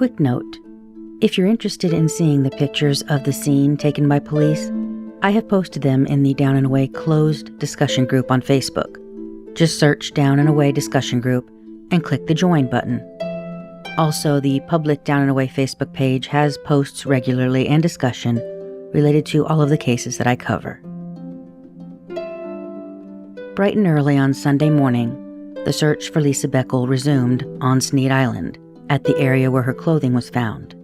Quick note, if you're interested in seeing the pictures of the scene taken by police, I have posted them in the Down and Away closed discussion group on Facebook. Just search Down and Away discussion group and click the join button. Also, the public Down and Away Facebook page has posts regularly and discussion related to all of the cases that I cover. Bright and early on Sunday morning, the search for Lisa Beckel resumed on Sneed Island, at the area where her clothing was found.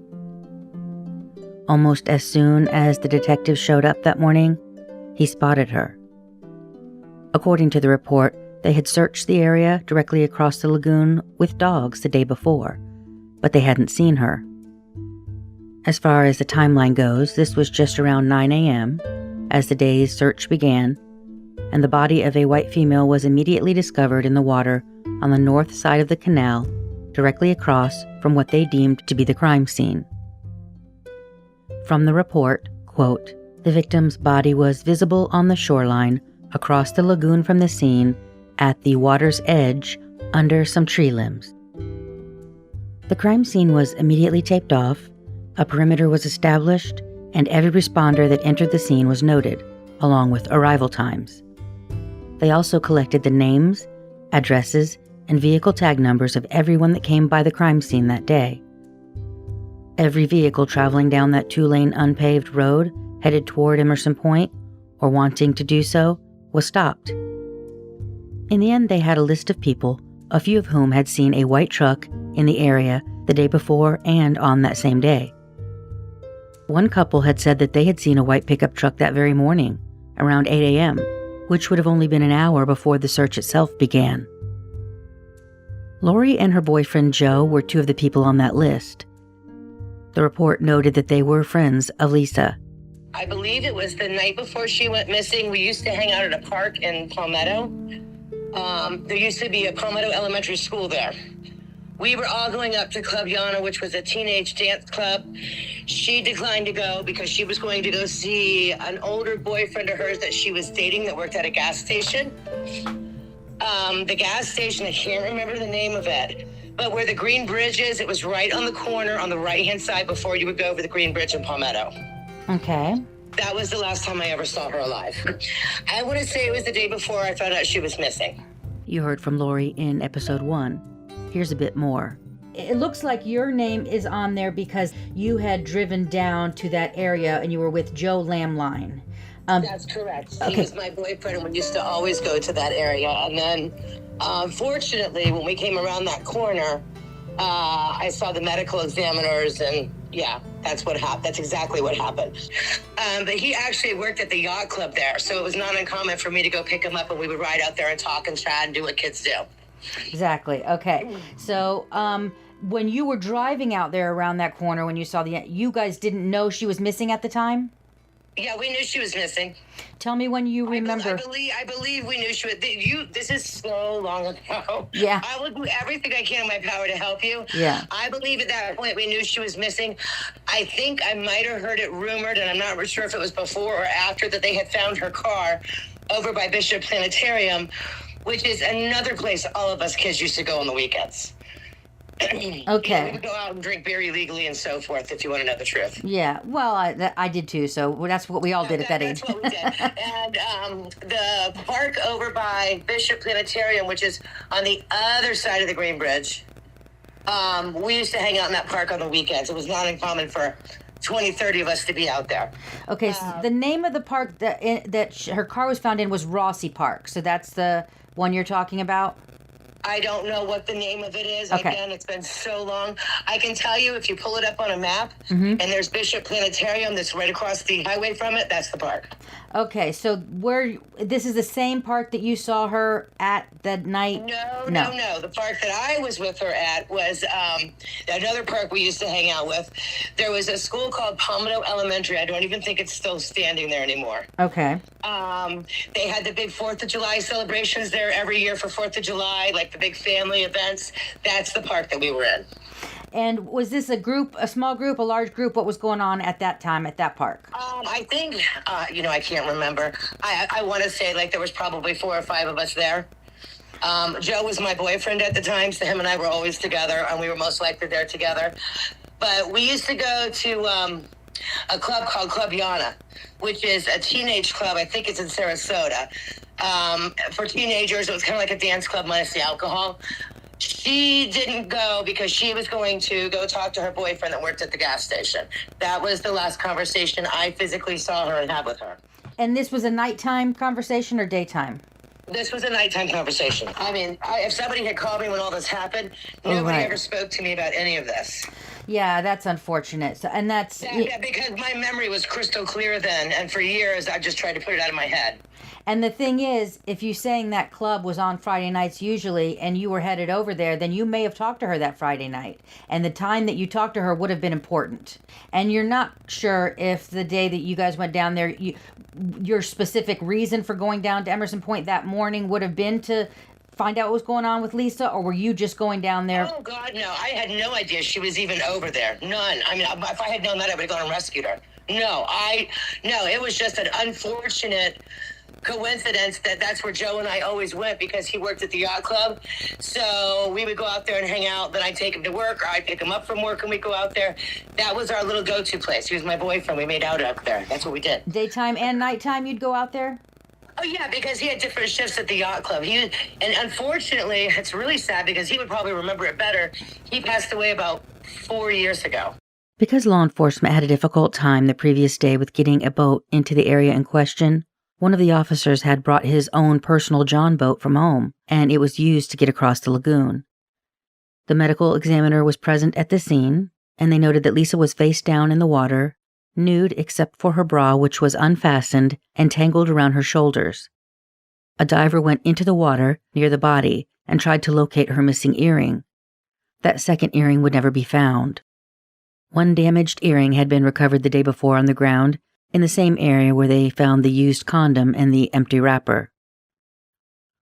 Almost as soon as the detective showed up that morning, he spotted her. According to the report, they had searched the area directly across the lagoon with dogs the day before, but they hadn't seen her. As far as the timeline goes, this was just around 9 a.m. as the day's search began, and the body of a white female was immediately discovered in the water on the north side of the canal, directly across from what they deemed to be the crime scene. From the report, quote, "The victim's body was visible on the shoreline across the lagoon from the scene at the water's edge under some tree limbs." The crime scene was immediately taped off, a perimeter was established, and every responder that entered the scene was noted, along with arrival times. They also collected the names, addresses, and vehicle tag numbers of everyone that came by the crime scene that day. Every vehicle traveling down that 2-lane unpaved road headed toward Emerson Point, or wanting to do so, was stopped. In the end, they had a list of people, a few of whom had seen a white truck in the area the day before and on that same day. One couple had said that they had seen a white pickup truck that very morning, around 8 a.m., which would have only been an hour before the search itself began. Lori and her boyfriend Joe were two of the people on that list. The report noted that they were friends of Lisa. I believe it was the night before she went missing. We used to hang out at a park in Palmetto. There used to be a Palmetto Elementary School there. We were all going up to Club Yana, which was a teenage dance club. She declined to go because she was going to go see an older boyfriend of hers that she was dating that worked at a gas station. The gas station, I can't remember the name of it, but where the Green Bridge is, it was right on the corner on the right-hand side before you would go over the Green Bridge in Palmetto. Okay. That was the last time I ever saw her alive. I want to say it was the day before I found out she was missing. You heard from Lori in episode 1. Here's a bit more. It looks like your name is on there because you had driven down to that area and you were with Joe Lamline. That's correct. Okay. He was my boyfriend, and we used to always go to that area. And then, fortunately, when we came around that corner, I saw the medical examiners, and yeah, that's what happened. That's exactly what happened. But he actually worked at the yacht club there, so it was not uncommon for me to go pick him up, and we would ride out there and talk and chat and do what kids do. Exactly. Okay. So, when you were driving out there around that corner, when you saw you guys didn't know she was missing at the time? Yeah, we knew she was missing. Tell me when you remember. I believe we knew she was. This is so long ago. Yeah. I will do everything I can in my power to help you. Yeah. I believe at that point we knew she was missing. I think I might have heard it rumored, and I'm not sure if it was before or after, that they had found her car over by Bishop Planetarium, which is another place all of us kids used to go on the weekends. Okay. We would go out and drink beer illegally and so forth, if you want to know the truth. Yeah, well, I did too, so that's what we all did at that age. That's what we did. And the park over by Bishop Planetarium, which is on the other side of the Green Bridge, we used to hang out in that park on the weekends. It was not uncommon for 20, 30 of us to be out there. Okay, so the name of the park that her car was found in was Rossi Park, so that's the one you're talking about? I don't know what the name of it is. Okay. Again, it's been so long. I can tell you if you pull it up on a map, and there's Bishop Planetarium that's right across the highway from it, that's the park. Okay, so this is the same park that you saw her at that night? No. The park that I was with her at was another park we used to hang out with. There was a school called Palmetto Elementary. I don't even think it's still standing there anymore. Okay. They had the big 4th of July celebrations there every year for 4th of July, like the big family events. That's the park that we were in. And was this a small group, a large group? What was going on at that time at that park? I think, I can't remember. I want to say like there was probably 4 or 5 of us there. Joe was my boyfriend at the time, so him and I were always together, and we were most likely there together. But we used to go to a club called Club Yana, which is a teenage club. I think it's in Sarasota. For teenagers, it was kind of like a dance club minus the alcohol. She didn't go because she was going to go talk to her boyfriend that worked at the gas station. That was the last conversation I physically saw her and had with her. And this was a nighttime conversation or daytime? This was a nighttime conversation. I mean, if somebody had called me when all this happened, nobody ever spoke to me about any of this. Yeah, that's unfortunate. So, and that's because my memory was crystal clear then, and for years I just tried to put it out of my head. And the thing is, if you're saying that club was on Friday nights usually, and you were headed over there, then you may have talked to her that Friday night. And the time that you talked to her would have been important. And you're not sure if the day that you guys went down there, your specific reason for going down to Emerson Point that morning would have been to find out what was going on with Lisa, or were you just going down there? Oh, God, no. I had no idea she was even over there. None. I mean, if I had known that, I would have gone and rescued her. No, it was just an unfortunate coincidence that's where Joe and I always went because he worked at the yacht club. So we would go out there and hang out. Then I'd take him to work, or I'd pick him up from work and we'd go out there. That was our little go-to place. He was my boyfriend. We made out up there. That's what we did. Daytime and nighttime you'd go out there? Oh, yeah, because he had different shifts at the yacht club. And unfortunately, it's really sad because he would probably remember it better. He passed away about 4 years ago. Because law enforcement had a difficult time the previous day with getting a boat into the area in question, one of the officers had brought his own personal John boat from home, and it was used to get across the lagoon. The medical examiner was present at the scene, and they noted that Lisa was face down in the water, nude except for her bra, which was unfastened and tangled around her shoulders. A diver went into the water near the body and tried to locate her missing earring. That second earring would never be found. One damaged earring had been recovered the day before on the ground, in the same area where they found the used condom and the empty wrapper.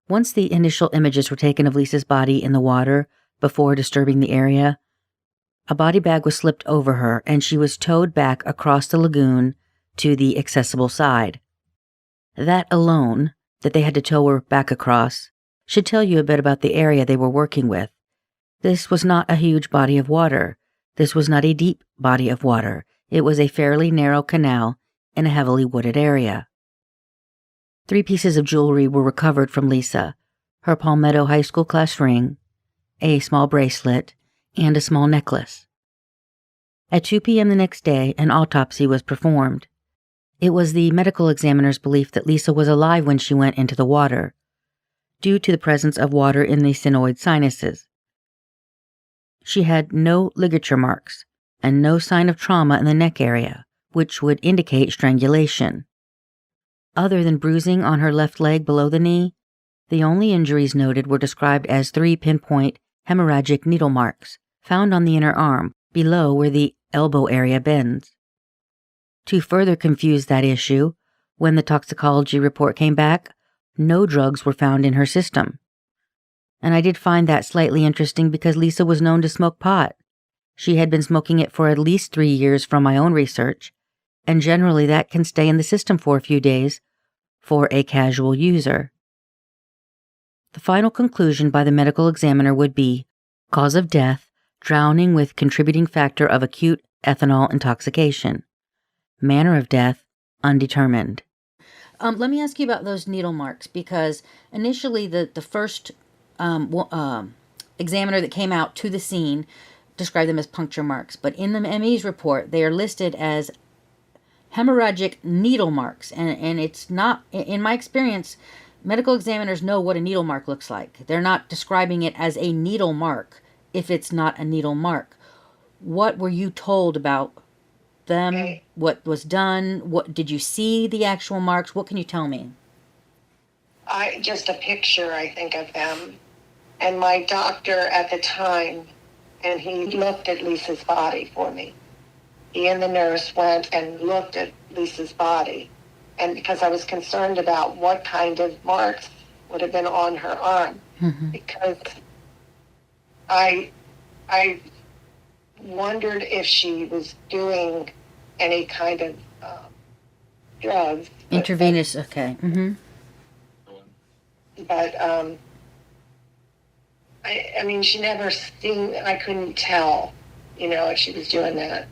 Once the initial images were taken of Lisa's body in the water before disturbing the area, a body bag was slipped over her and she was towed back across the lagoon to the accessible side. That alone, that they had to tow her back across, should tell you a bit about the area they were working with. This was not a huge body of water. This was not a deep body of water. It was a fairly narrow canal in a heavily wooded area. 3 pieces of jewelry were recovered from Lisa: her Palmetto High School class ring, a small bracelet, and a small necklace. At 2 p.m. the next day, an autopsy was performed. It was the medical examiner's belief that Lisa was alive when she went into the water, due to the presence of water in the sphenoid sinuses. She had no ligature marks and no sign of trauma in the neck area, which would indicate strangulation. Other than bruising on her left leg below the knee, the only injuries noted were described as 3 pinpoint hemorrhagic needle marks found on the inner arm, below where the elbow area bends. To further confuse that issue, when the toxicology report came back, no drugs were found in her system. And I did find that slightly interesting because Lisa was known to smoke pot. She had been smoking it for at least 3 years from my own research, and generally that can stay in the system for a few days for a casual user. The final conclusion by the medical examiner would be cause of death, drowning with contributing factor of acute ethanol intoxication. Manner of death, undetermined. Let me ask you about those needle marks, because initially the first examiner that came out to the scene described them as puncture marks, but in the ME's report, they are listed as hemorrhagic needle marks, and it's not, in my experience, medical examiners know what a needle mark looks like. They're not describing it as a needle mark if it's not a needle mark. What were you told about them? What was done? What did you see the actual marks? What can you tell me? Just a picture, I think, of them. And my doctor at the time, and he looked at Lisa's body for me. He and the nurse went and looked at Lisa's body. And because I was concerned about what kind of marks would have been on her arm. Mm-hmm. Because I wondered if she was doing any kind of drugs. Intravenous, okay. Mm-hmm. But, I mean, she never seemed, I couldn't tell like she was doing that.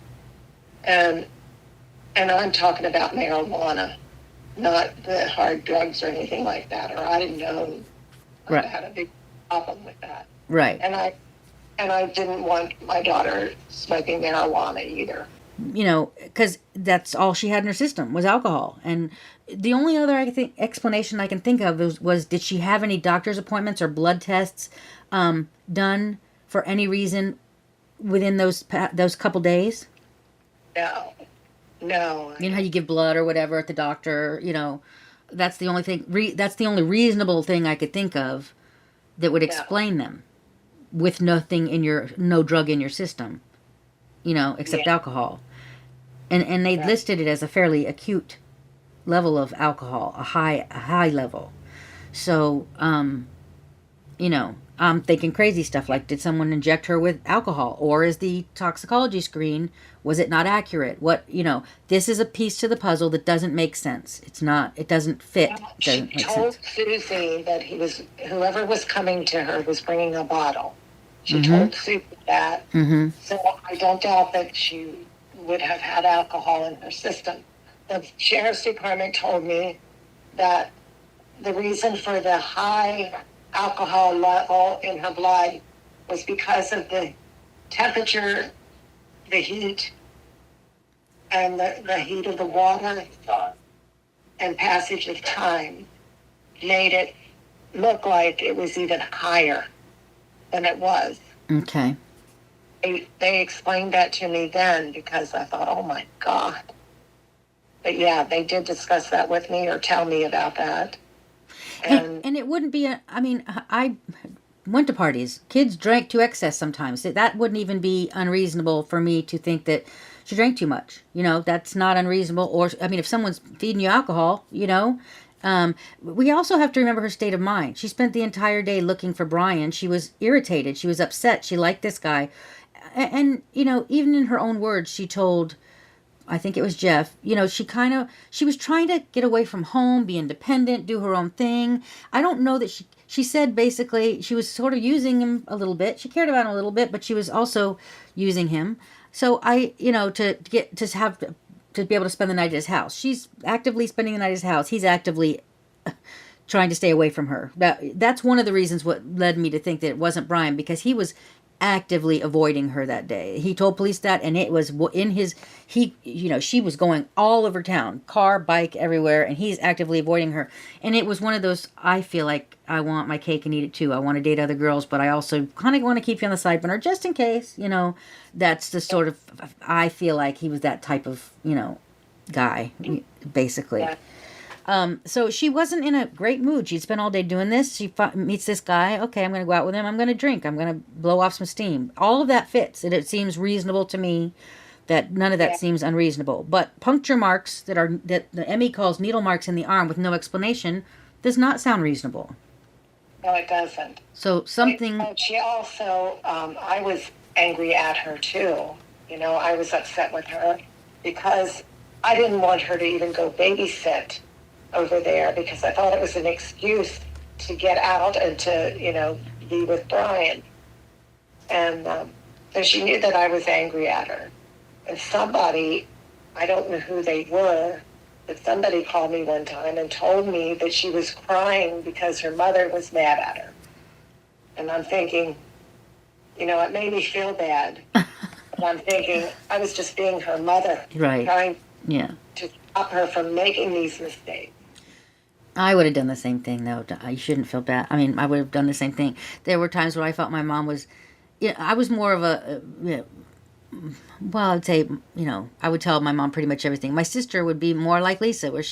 And I'm talking about marijuana, not the hard drugs or anything like that, or I didn't know Right. I had a big problem with that. Right. And I didn't want my daughter smoking marijuana either. Because that's all she had in her system was alcohol. And the only other explanation I can think of was did she have any doctor's appointments or blood tests done for any reason within those couple days? No. You know how you give blood or whatever at the doctor. That's the only thing. That's the only reasonable thing I could think of that would explain them, with no drug in your system, except alcohol. And they listed it as a fairly acute level of alcohol, a high level. So, I'm thinking crazy stuff like, did someone inject her with alcohol? Or is the toxicology screen, was it not accurate? This is a piece to the puzzle that doesn't make sense. It doesn't fit. She told Susie that whoever was coming to her was bringing a bottle. She told Susie that. Mm-hmm. So I don't doubt that she would have had alcohol in her system. The sheriff's department told me that the reason for the high alcohol level in her blood was because of the temperature, the heat, and the heat of the water and passage of time made it look like it was even higher than it was. Okay. They explained that to me then because I thought, oh my God. But yeah, they did discuss that with me or tell me about that. And it wouldn't be I went to parties. Kids drank to excess sometimes. That wouldn't even be unreasonable for me to think that she drank too much. That's not unreasonable. Or, if someone's feeding you alcohol, we also have to remember her state of mind. She spent the entire day looking for Brian. She was irritated. She was upset. She liked this guy. And even in her own words, she told, I think it was Jeff, she was trying to get away from home, be independent, do her own thing. I don't know that she said basically she was sort of using him a little bit. She cared about him a little bit, but she was also using him. So to be able to spend the night at his house. She's actively spending the night at his house. He's actively trying to stay away from her. That's one of the reasons what led me to think that it wasn't Brian, because he was actively avoiding her that day. He told police that, and it was she was going all over town, car, bike, everywhere, and he's actively avoiding her. And it was one of those, I feel like I want my cake and eat it too. I want to date other girls, but I also kind of want to keep you on the side burner just in case, that's the sort of, I feel like he was that type of, guy, basically. Yeah. So she wasn't in a great mood. She'd spent all day doing this. She meets this guy. Okay, I'm going to go out with him. I'm going to drink. I'm going to blow off some steam. All of that fits. And it seems reasonable to me that none of that seems unreasonable. But puncture marks that the ME calls needle marks in the arm with no explanation does not sound reasonable. No, it doesn't. So something... But she also, I was angry at her too. I was upset with her because I didn't want her to even go babysit over there because I thought it was an excuse to get out and to, be with Brian. And so she knew that I was angry at her. And somebody, I don't know who they were, but somebody called me one time and told me that she was crying because her mother was mad at her. And I'm thinking, it made me feel bad. And I'm thinking, I was just being her mother. Right. Trying to stop her from making these mistakes. I would have done the same thing, though. You shouldn't feel bad. I would have done the same thing. There were times where I felt my mom was... I was more of a... I'd say, I would tell my mom pretty much everything. My sister would be more like Lisa, where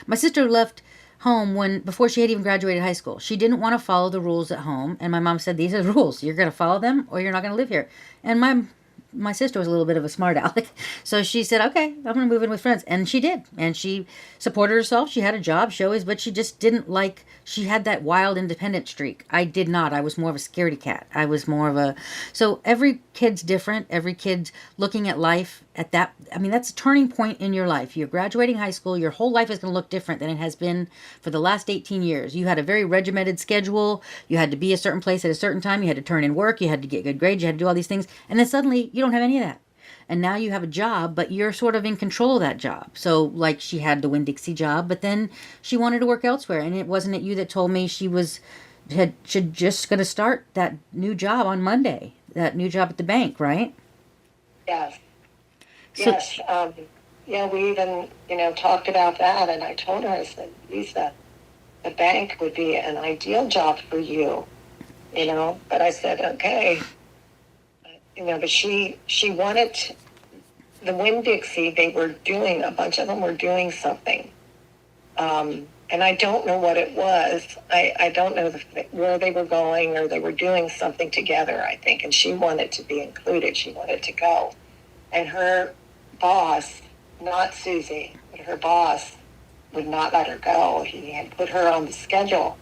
my sister left home before she had even graduated high school. She didn't want to follow the rules at home, and my mom said, these are the rules. You're going to follow them, or you're not going to live here. And my sister was a little bit of a smart aleck, so she said, okay, I'm going to move in with friends. And she did. And she supported herself. She had a job, but she just didn't she had that wild independent streak. I did not. I was more of a scaredy cat. I was more of so every kid's different. Every kid's looking at life at that, I mean, that's a turning point in your life. You're graduating high school. Your whole life is going to look different than it has been for the last 18 years. You had a very regimented schedule. You had to be a certain place at a certain time. You had to turn in work. You had to get good grades. You had to do all these things. And then suddenly you don't have any of that. And now you have a job, but you're sort of in control of that job. So, like, she had the Winn-Dixie job, but then she wanted to work elsewhere. And it wasn't it you that told me she should just going to start that new job on Monday, that new job at the bank, right? Yes. So, Yes. Yeah, we even, talked about that. And I told her, I said, Lisa, the bank would be an ideal job for you, But I said, okay. But she wanted the Winn-Dixie, a bunch of them were doing something. And I don't know what it was. I don't know where they were going, or they were doing something together, I think. And she wanted to be included. She wanted to go. And her boss, not Susie, but her boss would not let her go. He had put her on the schedule,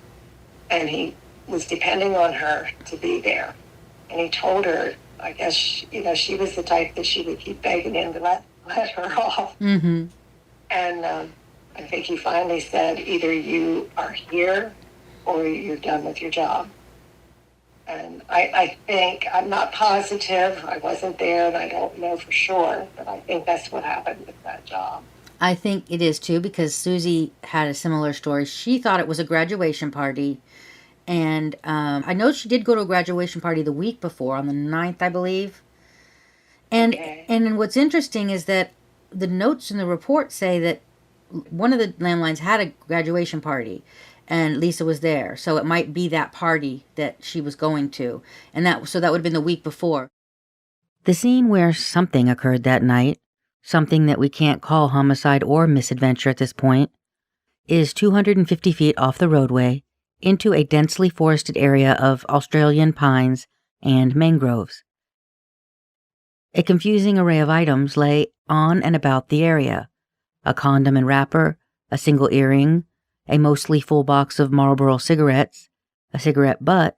and he was depending on her to be there. And he told her, I guess, she was the type that she would keep begging him to let her off. mm-hmm. And I think he finally said, either you are here or you're done with your job. And I think, I'm not positive, I wasn't there and I don't know for sure, but I think that's what happened with that job. I think it is too, because Susie had a similar story. She thought it was a graduation party. And I know she did go to a graduation party the week before, on the 9th, I believe. And Okay. and what's interesting is that the notes in the report say that one of the landlines had a graduation party, and Lisa was there. So it might be that party that she was going to. And that would have been the week before. The scene where something occurred that night, something that we can't call homicide or misadventure at this point, is 250 feet off the roadway, into a densely forested area of Australian pines and mangroves. A confusing array of items lay on and about the area: a condom and wrapper, a single earring, a mostly full box of Marlboro cigarettes, a cigarette butt,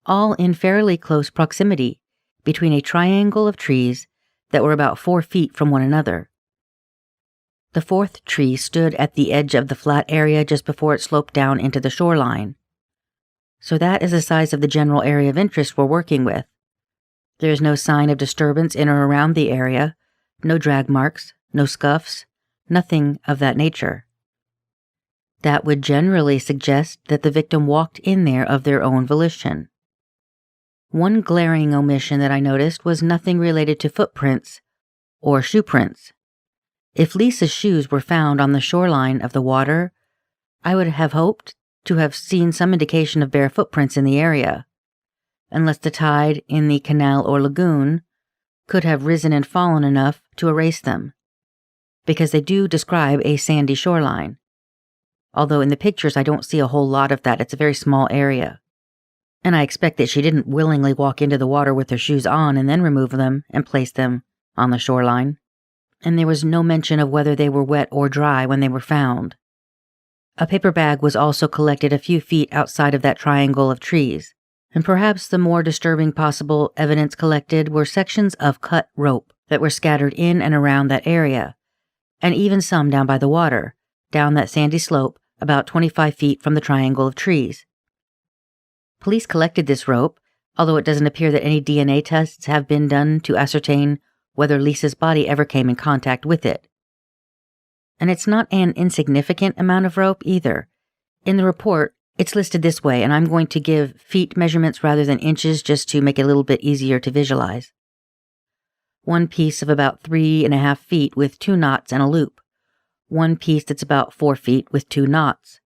all in fairly close proximity between a triangle of trees that were about 4 feet from one another. The fourth tree stood at the edge of the flat area just before it sloped down into the shoreline. So that is the size of the general area of interest we're working with. There is no sign of disturbance in or around the area, no drag marks, no scuffs, nothing of that nature. That would generally suggest that the victim walked in there of their own volition. One glaring omission that I noticed was nothing related to footprints or shoe prints. If Lisa's shoes were found on the shoreline of the water, I would have hoped to have seen some indication of bare footprints in the area, unless the tide in the canal or lagoon could have risen and fallen enough to erase them, because they do describe a sandy shoreline. Although in the pictures I don't see a whole lot of that. It's a very small area. And I expect that she didn't willingly walk into the water with her shoes on and then remove them and place them on the shoreline. And there was no mention of whether they were wet or dry when they were found. A paper bag was also collected a few feet outside of that triangle of trees, and perhaps the more disturbing possible evidence collected were sections of cut rope that were scattered in and around that area, and even some down by the water, down that sandy slope about 25 feet from the triangle of trees. Police collected this rope, although it doesn't appear that any DNA tests have been done to ascertain whether Lisa's body ever came in contact with it. And it's not an insignificant amount of rope either. In the report, it's listed this way, and I'm going to give feet measurements rather than inches just to make it a little bit easier to visualize. One piece of about 3.5 feet with 2 knots and a loop. One piece that's about 4 feet with 2 knots.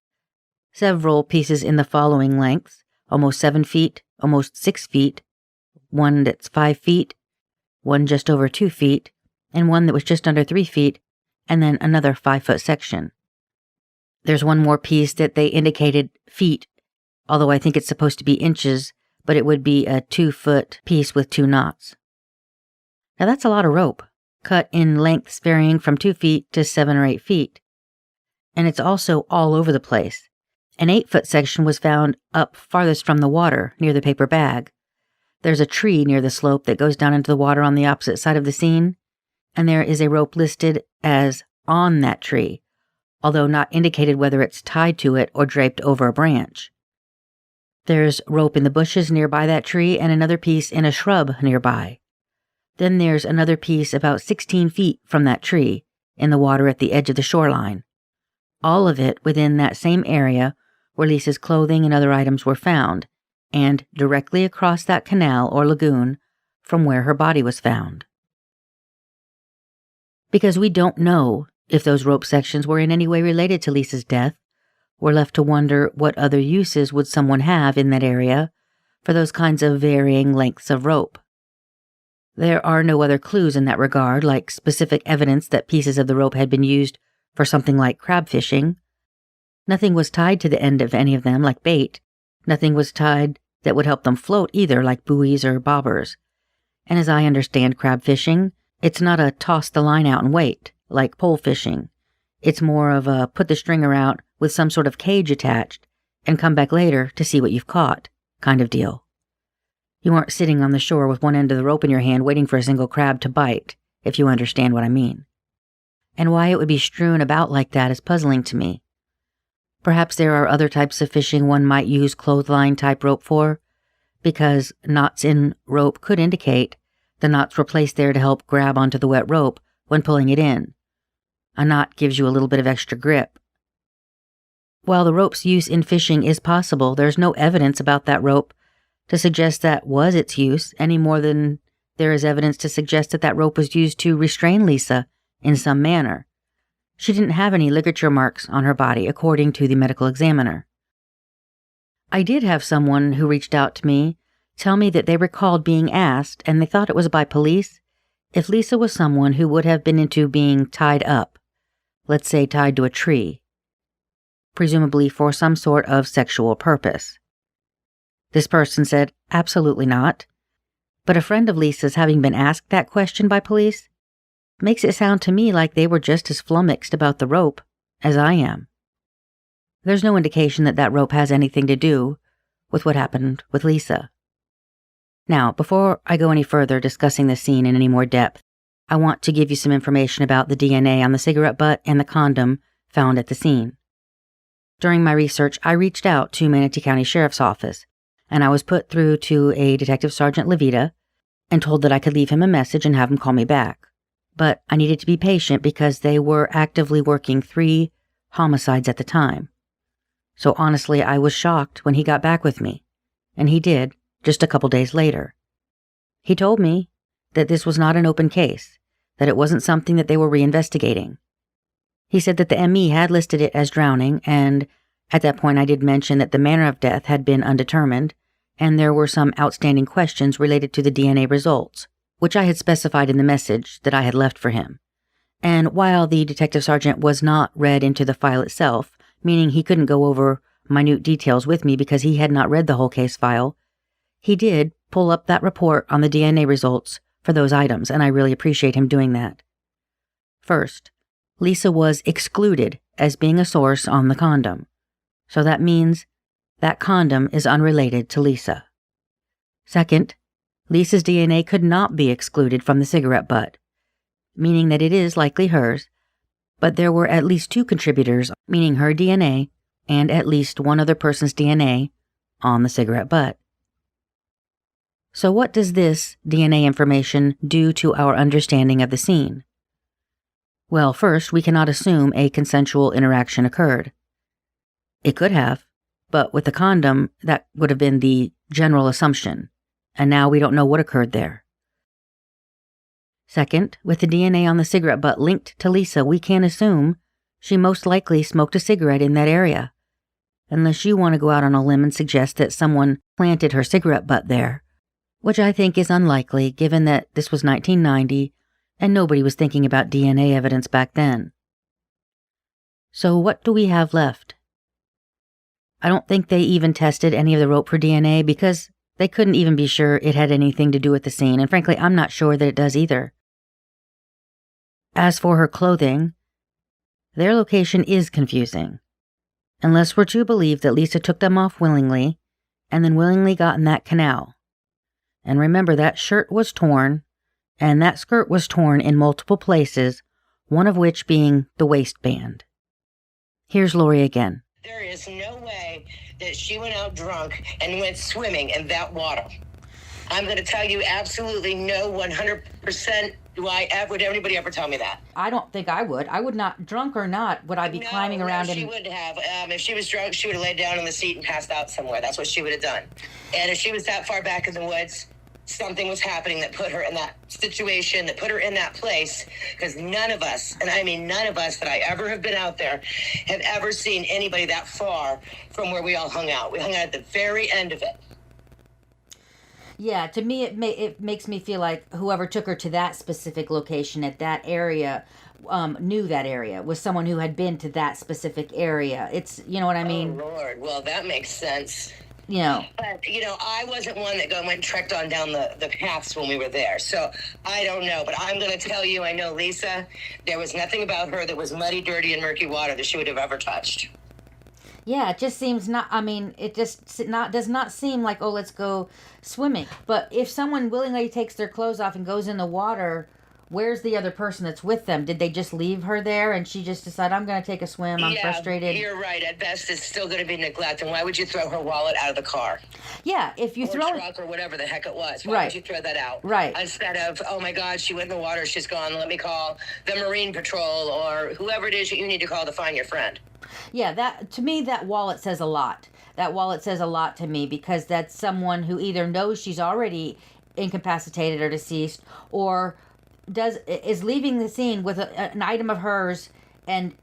Several pieces in the following lengths: almost 7 feet, almost 6 feet, one that's 5 feet, one just over 2 feet, and one that was just under 3 feet, and then another 5-foot section. There's one more piece that they indicated feet, although I think it's supposed to be inches, but it would be a 2-foot piece with 2 knots. Now that's a lot of rope, cut in lengths varying from 2 feet to 7 or 8 feet. And it's also all over the place. An 8-foot section was found up farthest from the water, near the paper bag. There's a tree near the slope that goes down into the water on the opposite side of the scene, and there is a rope listed as on that tree, although not indicated whether it's tied to it or draped over a branch. There's rope in the bushes nearby that tree and another piece in a shrub nearby. Then there's another piece about 16 feet from that tree, in the water at the edge of the shoreline. All of it within that same area where Lisa's clothing and other items were found, and directly across that canal or lagoon from where her body was found. Because we don't know if those rope sections were in any way related to Lisa's death, we're left to wonder what other uses would someone have in that area for those kinds of varying lengths of rope. There are no other clues in that regard, like specific evidence that pieces of the rope had been used for something like crab fishing. Nothing was tied to the end of any of them like bait. Nothing was tied that would help them float either, like buoys or bobbers. And as I understand crab fishing, it's not a toss the line out and wait, like pole fishing. It's more of a put the stringer out with some sort of cage attached and come back later to see what you've caught kind of deal. You aren't sitting on the shore with one end of the rope in your hand waiting for a single crab to bite, if you understand what I mean. And why it would be strewn about like that is puzzling to me. Perhaps there are other types of fishing one might use clothesline-type rope for, because knots in rope could indicate the knots were placed there to help grab onto the wet rope when pulling it in. A knot gives you a little bit of extra grip. While the rope's use in fishing is possible, there's no evidence about that rope to suggest that was its use, any more than there is evidence to suggest that that rope was used to restrain Lisa in some manner. She didn't have any ligature marks on her body, according to the medical examiner. I did have someone who reached out to me tell me that they recalled being asked, and they thought it was by police, if Lisa was someone who would have been into being tied up, let's say tied to a tree, presumably for some sort of sexual purpose. This person said, absolutely not. But a friend of Lisa's having been asked that question by police makes it sound to me like they were just as flummoxed about the rope as I am. There's no indication that that rope has anything to do with what happened with Lisa. Now, before I go any further discussing the scene in any more depth, I want to give you some information about the DNA on the cigarette butt and the condom found at the scene. During my research, I reached out to Manatee County Sheriff's Office, and I was put through to a Detective Sergeant Levita and told that I could leave him a message and have him call me back. But I needed to be patient because they were actively working 3 homicides at the time. So honestly, I was shocked when he got back with me, and he did, just a couple days later. He told me that this was not an open case, that it wasn't something that they were reinvestigating. He said that the ME had listed it as drowning, and at that point I did mention that the manner of death had been undetermined, and there were some outstanding questions related to the DNA results, which I had specified in the message that I had left for him. And while the detective sergeant was not read into the file itself, meaning he couldn't go over minute details with me because he had not read the whole case file, he did pull up that report on the DNA results for those items, and I really appreciate him doing that. First, Lisa was excluded as being a source on the condom, so that means that condom is unrelated to Lisa. Second, Lisa's DNA could not be excluded from the cigarette butt, meaning that it is likely hers, but there were at least 2 contributors, meaning her DNA and at least one other person's DNA, on the cigarette butt. So what does this DNA information do to our understanding of the scene? Well, first, we cannot assume a consensual interaction occurred. It could have, but with the condom, that would have been the general assumption, and now we don't know what occurred there. Second, with the DNA on the cigarette butt linked to Lisa, we can assume she most likely smoked a cigarette in that area, unless you want to go out on a limb and suggest that someone planted her cigarette butt there, which I think is unlikely given that this was 1990 and nobody was thinking about DNA evidence back then. So what do we have left? I don't think they even tested any of the rope for DNA because they couldn't even be sure it had anything to do with the scene, and frankly, I'm not sure that it does either. As for her clothing, their location is confusing, unless we're to believe that Lisa took them off willingly and then willingly got in that canal. And remember, that shirt was torn, and that skirt was torn in multiple places, one of which being the waistband. Here's Lori again. There is no way that she went out drunk and went swimming in that water. I'm going to tell you absolutely no, 100%. Would anybody ever tell me that? I don't think I would. I would not, drunk or not, would I be climbing around? No, she wouldn't have. If she was drunk, she would have laid down on the seat and passed out somewhere. That's what she would have done. And if she was that far back in the woods, something was happening that put her in that situation, that put her in that place, because none of us, and I mean none of us that I ever have been out there, have ever seen anybody that far from where we all hung out. We hung out at the very end of it. Yeah, to me, it makes me feel like whoever took her to that specific location at that area knew that area, was someone who had been to that specific area. It's, you know what I mean? Oh, Lord. Well, that makes sense. You know. But, I wasn't one that went and trekked on down the paths when we were there. So I don't know. But I'm going to tell you, I know Lisa, there was nothing about her that was muddy, dirty, and murky water that she would have ever touched. Yeah, it just seems not, it just does not seem like, oh, let's go swimming. But if someone willingly takes their clothes off and goes in the water, where's the other person that's with them? Did they just leave her there and she just decided, I'm going to take a swim, I'm frustrated? You're right. At best, it's still going to be neglect. And why would you throw her wallet out of the car? Yeah, if you throw it... truck or whatever the heck it was. Why would you throw that out? Right. Instead of, oh my God, she went in the water, she's gone, let me call the Marine Patrol or whoever it is that you need to call to find your friend. Yeah, to me, that wallet says a lot. That wallet says a lot to me because that's someone who either knows she's already incapacitated or deceased, or is leaving the scene with an item of hers, and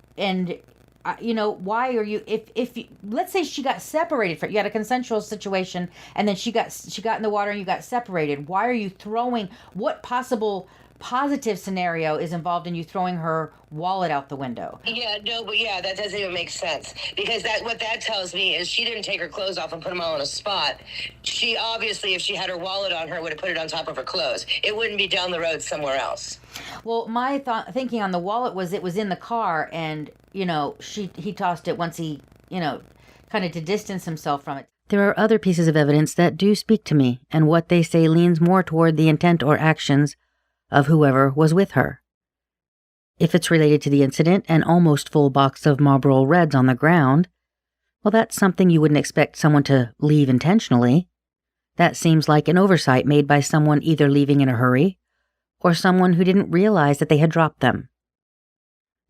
why are you, if you, let's say she got separated from you, had a consensual situation, and then she got in the water and you got separated. Why are you throwing? What possible positive scenario is involved in you throwing her wallet out the window? That doesn't even make sense, because what that tells me is she didn't take her clothes off and put them all in a spot. She obviously, if she had her wallet on her, would have put it on top of her clothes. It wouldn't be down the road somewhere else. Well, my thinking on the wallet was it was in the car, and he tossed it once he kind of to distance himself from it. There are other pieces of evidence that do speak to me, and what they say leans more toward the intent or actions of whoever was with her. If it's related to the incident, an almost full box of Marlboro Reds on the ground, well, that's something you wouldn't expect someone to leave intentionally. That seems like an oversight made by someone either leaving in a hurry or someone who didn't realize that they had dropped them.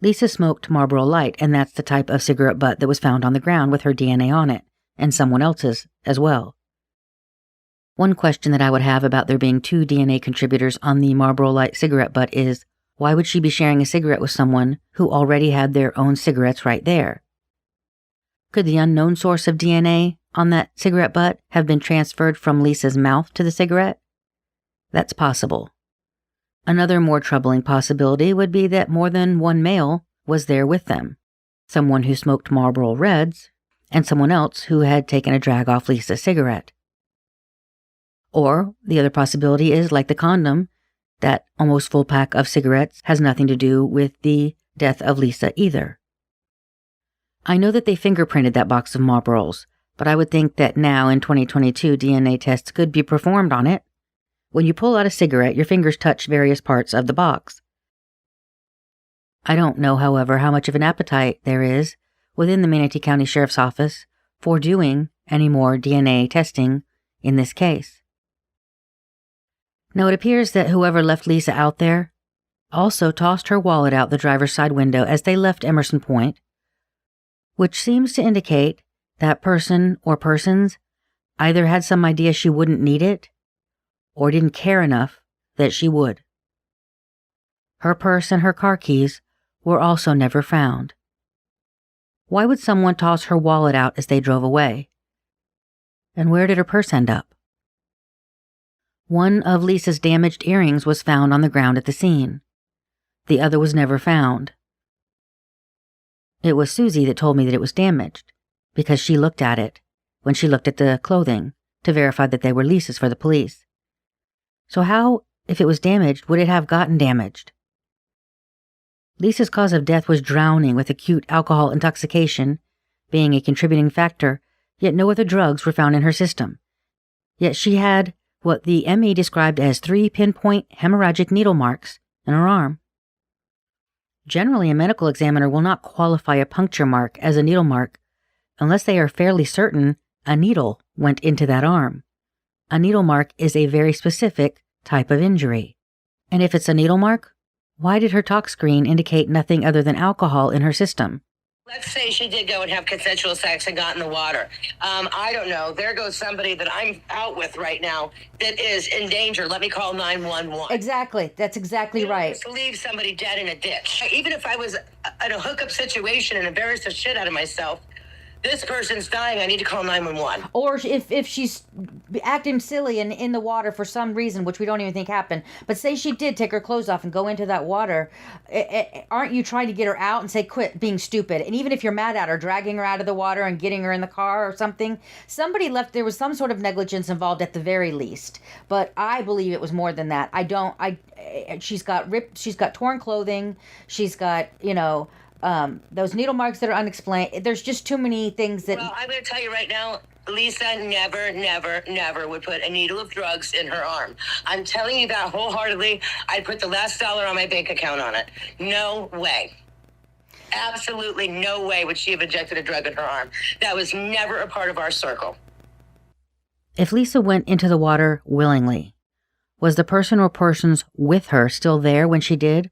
Lisa smoked Marlboro Light, and that's the type of cigarette butt that was found on the ground with her DNA on it, and someone else's as well. One question that I would have about there being two DNA contributors on the Marlboro Light cigarette butt is, why would she be sharing a cigarette with someone who already had their own cigarettes right there? Could the unknown source of DNA on that cigarette butt have been transferred from Lisa's mouth to the cigarette? That's possible. Another more troubling possibility would be that more than one male was there with them, someone who smoked Marlboro Reds and someone else who had taken a drag off Lisa's cigarette. Or the other possibility is, like the condom, that almost full pack of cigarettes has nothing to do with the death of Lisa either. I know that they fingerprinted that box of Marlboros, but I would think that now in 2022 DNA tests could be performed on it. When you pull out a cigarette, your fingers touch various parts of the box. I don't know, however, how much of an appetite there is within the Manatee County Sheriff's Office for doing any more DNA testing in this case. Now, it appears that whoever left Lisa out there also tossed her wallet out the driver's side window as they left Emerson Point, which seems to indicate that person or persons either had some idea she wouldn't need it or didn't care enough that she would. Her purse and her car keys were also never found. Why would someone toss her wallet out as they drove away? And where did her purse end up? One of Lisa's damaged earrings was found on the ground at the scene. The other was never found. It was Susie that told me that it was damaged, because she looked at it when she looked at the clothing to verify that they were Lisa's for the police. So how, if it was damaged, would it have gotten damaged? Lisa's cause of death was drowning, with acute alcohol intoxication being a contributing factor, yet no other drugs were found in her system. Yet she had what the ME described as 3 pinpoint hemorrhagic needle marks in her arm. Generally, a medical examiner will not qualify a puncture mark as a needle mark unless they are fairly certain a needle went into that arm. A needle mark is a very specific type of injury. And if it's a needle mark, why did her tox screen indicate nothing other than alcohol in her system? Let's say she did go and have consensual sex and got in the water. I don't know. There goes somebody that I'm out with right now that is in danger. Let me call 911. Exactly. That's exactly You don't right. just leave somebody dead in a ditch. Even if I was in a hookup situation and embarrassed the shit out of myself, this person's dying, I need to call 911. Or if she's acting silly and in the water for some reason, which we don't even think happened, but say she did take her clothes off and go into that water, aren't you trying to get her out and say, quit being stupid? And even if you're mad at her, dragging her out of the water and getting her in the car or something, somebody left, there was some sort of negligence involved at the very least. But I believe it was more than that. She's got torn clothing, she's got, those needle marks that are unexplained. There's just too many things that... Well, I'm going to tell you right now, Lisa never would put a needle of drugs in her arm. I'm telling you that wholeheartedly. I'd put the last dollar on my bank account on it. No way. Absolutely no way would she have injected a drug in her arm. That was never a part of our circle. If Lisa went into the water willingly, was the person or persons with her still there when she did?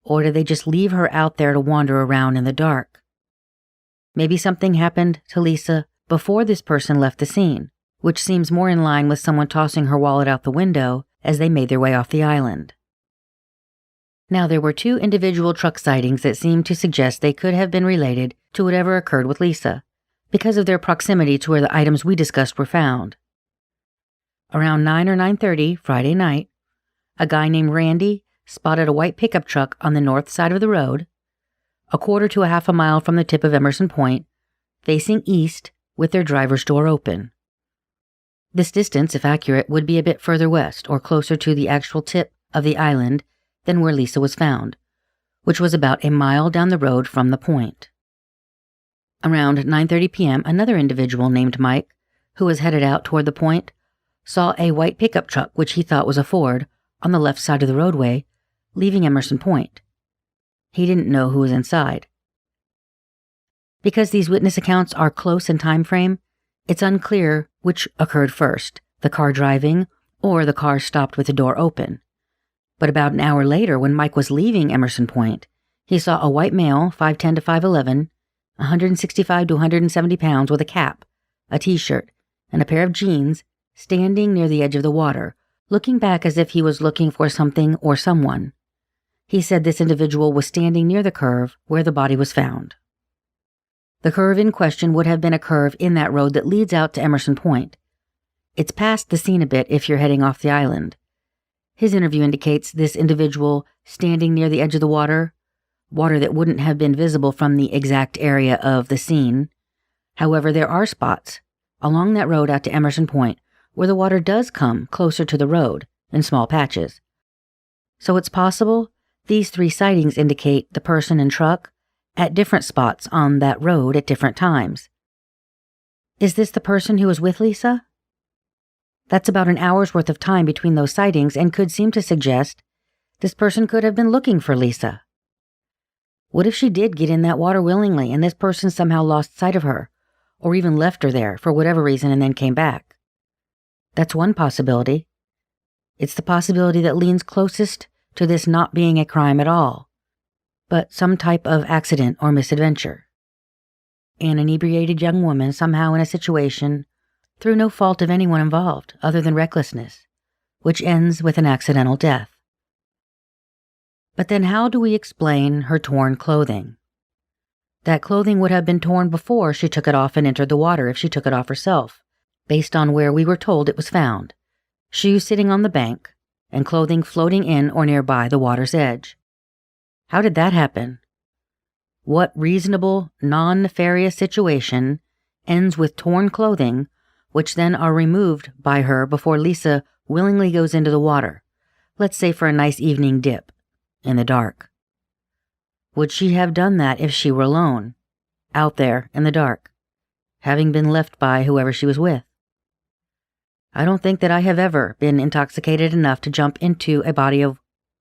Or did they just leave her out there to wander around in the dark? Maybe something happened to Lisa before this person left the scene, which seems more in line with someone tossing her wallet out the window as they made their way off the island. Now, there were 2 individual truck sightings that seemed to suggest they could have been related to whatever occurred with Lisa, because of their proximity to where the items we discussed were found. Around 9 or 9:30 Friday night, a guy named Randy spotted a white pickup truck on the north side of the road, a quarter to a half a mile from the tip of Emerson Point, facing east with their driver's door open. This distance, if accurate, would be a bit further west or closer to the actual tip of the island than where Lisa was found, which was about a mile down the road from the point. Around 9:30 p.m., another individual named Mike, who was headed out toward the point, saw a white pickup truck, which he thought was a Ford, on the left side of the roadway, leaving Emerson Point. He didn't know who was inside. Because these witness accounts are close in time frame, it's unclear which occurred first, the car driving or the car stopped with the door open. But about an hour later, when Mike was leaving Emerson Point, he saw a white male, 5'10 to 5'11", 165 to 170 pounds, with a cap, a t-shirt, and a pair of jeans, standing near the edge of the water, looking back as if he was looking for something or someone. He said this individual was standing near the curve where the body was found. The curve in question would have been a curve in that road that leads out to Emerson Point. It's past the scene a bit if you're heading off the island. His interview indicates this individual standing near the edge of the water that wouldn't have been visible from the exact area of the scene. However, there are spots along that road out to Emerson Point where the water does come closer to the road in small patches. So it's possible these 3 sightings indicate the person and truck at different spots on that road at different times. Is this the person who was with Lisa? That's about an hour's worth of time between those sightings and could seem to suggest this person could have been looking for Lisa. What if she did get in that water willingly and this person somehow lost sight of her, or even left her there for whatever reason and then came back? That's one possibility. It's the possibility that leans closest to this not being a crime at all, but some type of accident or misadventure. An inebriated young woman somehow in a situation through no fault of anyone involved other than recklessness, which ends with an accidental death. But then how do we explain her torn clothing? That clothing would have been torn before she took it off and entered the water if she took it off herself, based on where we were told it was found. Shoes sitting on the bank, and clothing floating in or nearby the water's edge. How did that happen? What reasonable, non-nefarious situation ends with torn clothing, which then are removed by her before Lisa willingly goes into the water, let's say for a nice evening dip, in the dark? Would she have done that if she were alone, out there in the dark, having been left by whoever she was with? I don't think that I have ever been intoxicated enough to jump into a body of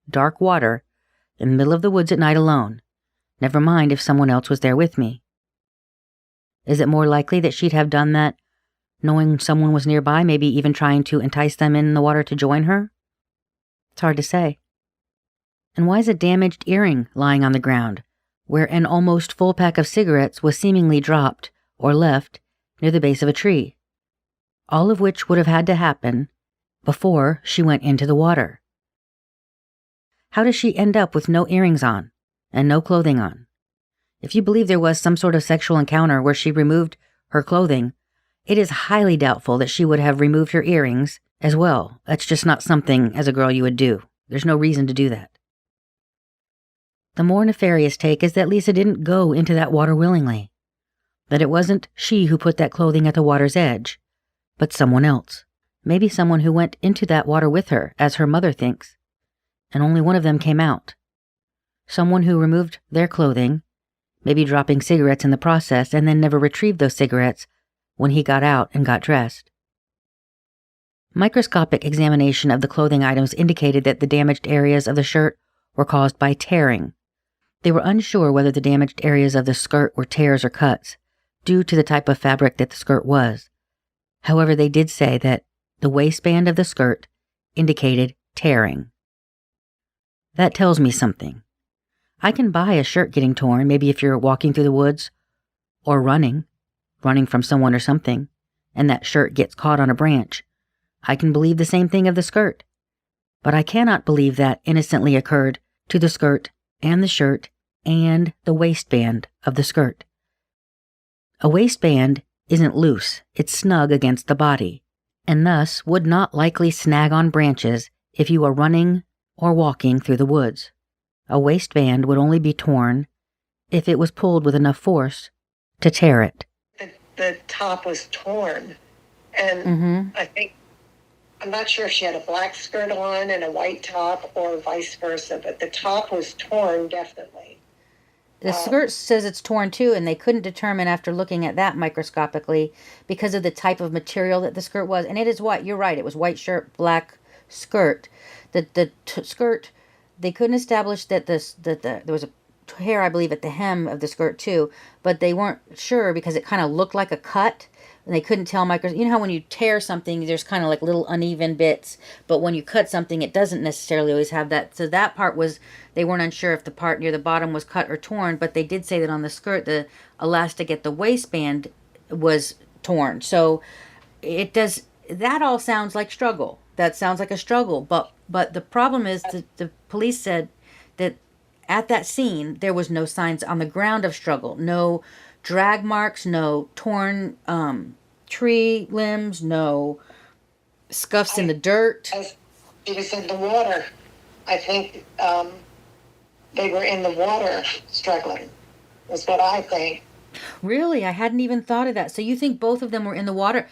dark water in the middle of the woods at night alone, never mind if someone else was there with me. Is it more likely that she'd have done that knowing someone was nearby, maybe even trying to entice them in the water to join her? It's hard to say. And why is a damaged earring lying on the ground, where an almost full pack of cigarettes was seemingly dropped or left near the base of a tree? All of which would have had to happen before she went into the water. How does she end up with no earrings on and no clothing on? If you believe there was some sort of sexual encounter where she removed her clothing, it is highly doubtful that she would have removed her earrings as well. That's just not something as a girl you would do. There's no reason to do that. The more nefarious take is that Lisa didn't go into that water willingly. That it wasn't she who put that clothing at the water's edge, but someone else. Maybe someone who went into that water with her, as her mother thinks, and only one of them came out. Someone who removed their clothing, maybe dropping cigarettes in the process, and then never retrieved those cigarettes when he got out and got dressed. Microscopic examination of the clothing items indicated that the damaged areas of the shirt were caused by tearing. They were unsure whether the damaged areas of the skirt were tears or cuts, due to the type of fabric that the skirt was. However, they did say that the waistband of the skirt indicated tearing. That tells me something. I can buy a shirt getting torn, maybe if you're walking through the woods or running from someone or something, and that shirt gets caught on a branch. I can believe the same thing of the skirt. But I cannot believe that innocently occurred to the skirt and the shirt and the waistband of the skirt. A waistband isn't loose, it's snug against the body, and thus would not likely snag on branches if you were running or walking through the woods. A waistband would only be torn if it was pulled with enough force to tear it. The top was torn, and I'm not sure if she had a black skirt on and a white top or vice versa, but the top was torn, definitely. The skirt says it's torn too, and they couldn't determine after looking at that microscopically because of the type of material that the skirt was. And it is white. You're right. It was white shirt, black skirt. The skirt, they couldn't establish that there was a hair, I believe, at the hem of the skirt too, but they weren't sure because it kind of looked like a cut. And they couldn't tell you know how when you tear something, there's kind of like little uneven bits, but when you cut something, it doesn't necessarily always have that. So that part was, they weren't unsure if the part near the bottom was cut or torn, but they did say that on the skirt, the elastic at the waistband was torn. So that all sounds like struggle. That sounds like a struggle, but the problem is that the police said that at that scene, there was no signs on the ground of struggle, no drag marks, no torn tree limbs, no scuffs in the dirt. She was in the water. I think they were in the water struggling, is what I think. Really? I hadn't even thought of that. So you think both of them were in the water?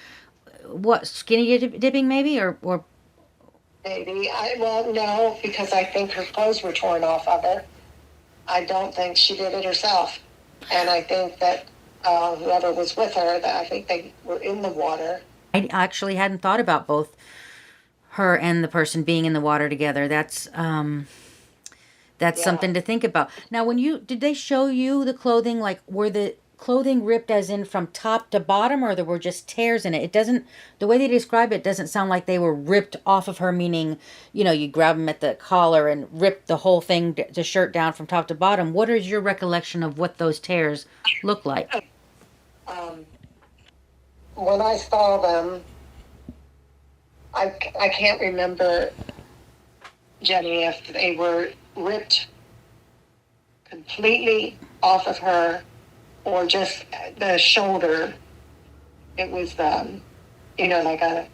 What, skinny dipping maybe? Or Maybe. Well, no, because I think her clothes were torn off of her. I don't think she did it herself. And I think that whoever was with her, that I think they were in the water. I actually hadn't thought about both her and the person being in the water together. That's something to think about. Now, did they show you the clothing? Like, were the clothing ripped as in from top to bottom, or there were just tears in it? The way they describe it doesn't sound like they were ripped off of her, meaning, you grab them at the collar and rip the whole thing, the shirt down from top to bottom. What is your recollection of what those tears look like? When I saw them, I can't remember, Jenny, if they were ripped completely off of her or just the shoulder. It was, like a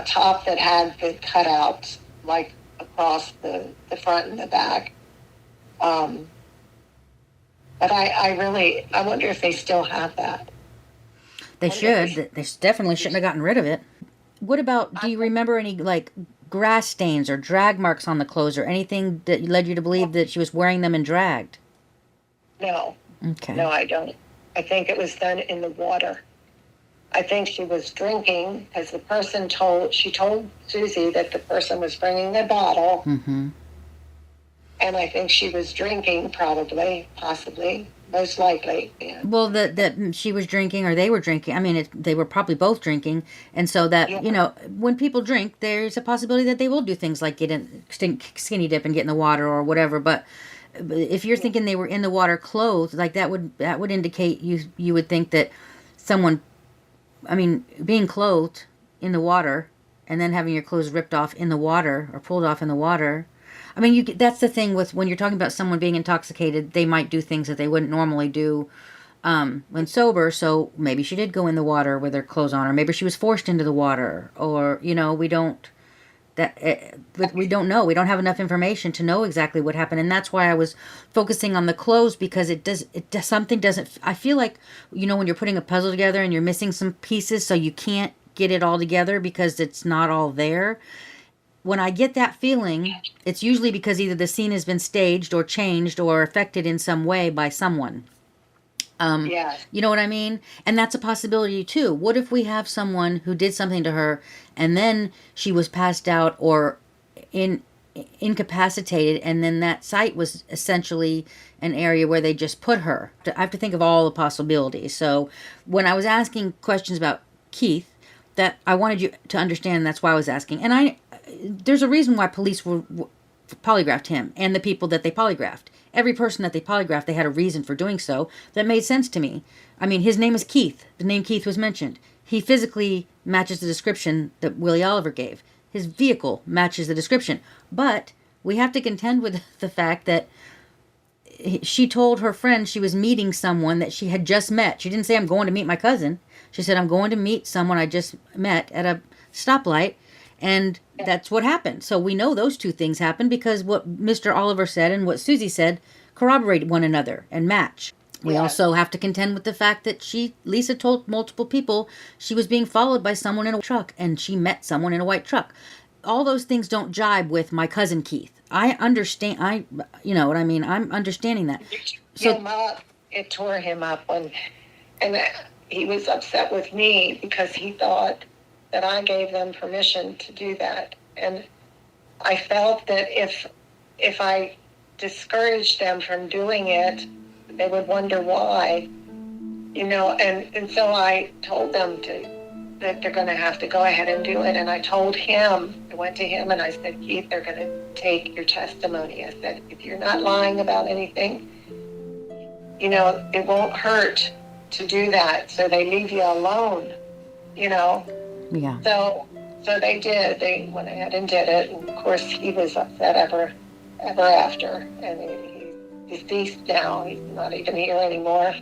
top that had the cutouts, like across the front and the back. But I wonder if they still have that. They should. They definitely shouldn't have gotten rid of it. What about, do you remember any, like, grass stains or drag marks on the clothes or anything that led you to believe that she was wearing them and dragged? No. Okay. No, I don't. I think it was done in the water. I think she was drinking because she told Susie that the person was bringing the bottle. Mm-hmm. And I think she was drinking, probably, possibly, most likely. Yeah. Well, that she was drinking or they were drinking. I mean, they were probably both drinking. And so that, Yeah. when people drink, there's a possibility that they will do things like get in, skinny dip and get in the water or whatever. But if you're thinking they were in the water clothed, like that would indicate you would think that someone, I mean, being clothed in the water and then having your clothes ripped off in the water or pulled off in the water. I mean, that's the thing with when you're talking about someone being intoxicated, they might do things that they wouldn't normally do when sober. So maybe she did go in the water with her clothes on, or maybe she was forced into the water, or we don't but we don't know. We don't have enough information to know exactly what happened, and that's why I was focusing on the clothes because something doesn't. I feel like when you're putting a puzzle together and you're missing some pieces, so you can't get it all together because it's not all there. When I get that feeling, it's usually because either the scene has been staged or changed or affected in some way by someone. Yeah. You know what I mean? And that's a possibility too. What if we have someone who did something to her and then she was passed out or incapacitated, and then that site was essentially an area where they just put her? I have to think of all the possibilities. So when I was asking questions about Keith, that I wanted you to understand, that's why I was asking. And there's a reason why police polygraphed him and the people that they polygraphed. Every person that they polygraphed, they had a reason for doing so that made sense to me. I mean, his name is Keith. The name Keith was mentioned. He physically matches the description that Willie Oliver gave. His vehicle matches the description. But we have to contend with the fact that she told her friend she was meeting someone that she had just met. She didn't say, I'm going to meet my cousin. She said, I'm going to meet someone I just met at a stoplight. And that's what happened. So we know those two things happened because what Mr. Oliver said and what Susie said corroborate one another and match. We also have to contend with the fact that Lisa told multiple people she was being followed by someone in a truck and she met someone in a white truck. All those things don't jibe with my cousin Keith. I understand. You know what I mean? I'm understanding that. So it tore him up and he was upset with me because he thought that I gave them permission to do that. And I felt that if I discouraged them from doing it, they would wonder why, and so I told them that they're going to have to go ahead and do it. And I went to him and I said, Keith, they're going to take your testimony. I said, if you're not lying about anything, it won't hurt to do that. So they leave you alone, Yeah. So they did. They went ahead and did it. And of course, he was upset ever after. And he's deceased now. He's not even here anymore.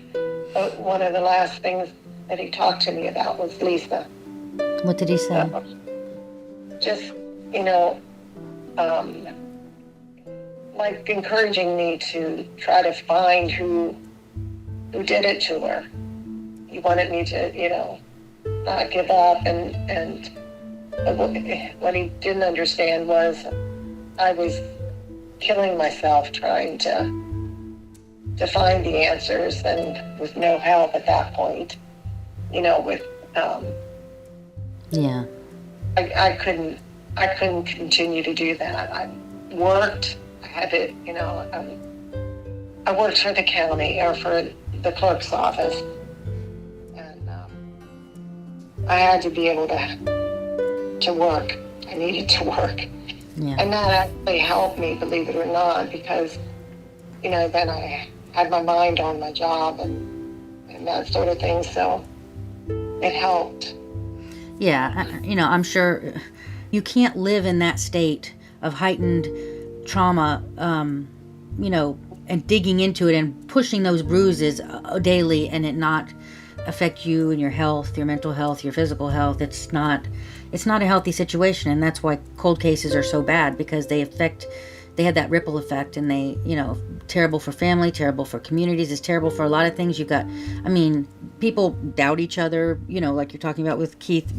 But one of the last things that he talked to me about was Lisa. What did he say? Just, like encouraging me to try to find who did it to her. He wanted me to, not give up, and what he didn't understand was I was killing myself trying to find the answers, and with no help at that point, I couldn't continue to do that. I worked. I had to, I worked for the county or for the clerk's office. I had to be able to work. I needed to work. Yeah. And that actually helped me, believe it or not, because, then I had my mind on my job and that sort of thing. So it helped. Yeah. I'm sure you can't live in that state of heightened trauma, and digging into it and pushing those bruises daily and it not affect you and your health, your mental health, your physical health. It's not a healthy situation, and that's why cold cases are so bad, because they had that ripple effect, and they, terrible for family, terrible for communities, it's terrible for a lot of things. You've got, people doubt each other, like you're talking about with Keith.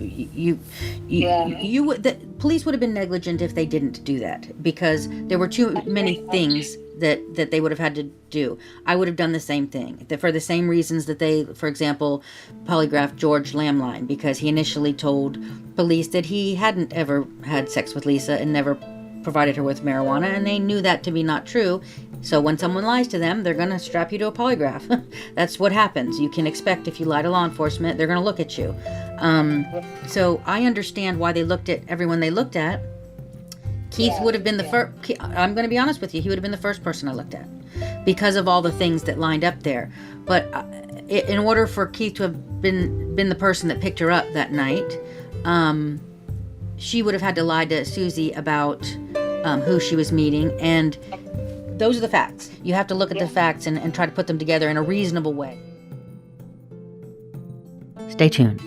police would have been negligent if they didn't do that, because there were too many things that they would have had to do. I would have done the same thing, for the same reasons that they, for example, polygraphed George Lamline, because he initially told police that he hadn't ever had sex with Lisa and never provided her with marijuana, and they knew that to be not true. So when someone lies to them, they're going to strap you to a polygraph. That's what happens. You can expect, if you lie to law enforcement, they're going to look at you. So I understand why they looked at everyone they looked at. Keith would have been the first. I'm going to be honest with you. He would have been the first person I looked at because of all the things that lined up there. But in order for Keith to have been the person that picked her up that night, she would have had to lie to Susie about who she was meeting. And those are the facts. You have to look at the facts and try to put them together in a reasonable way. Stay tuned.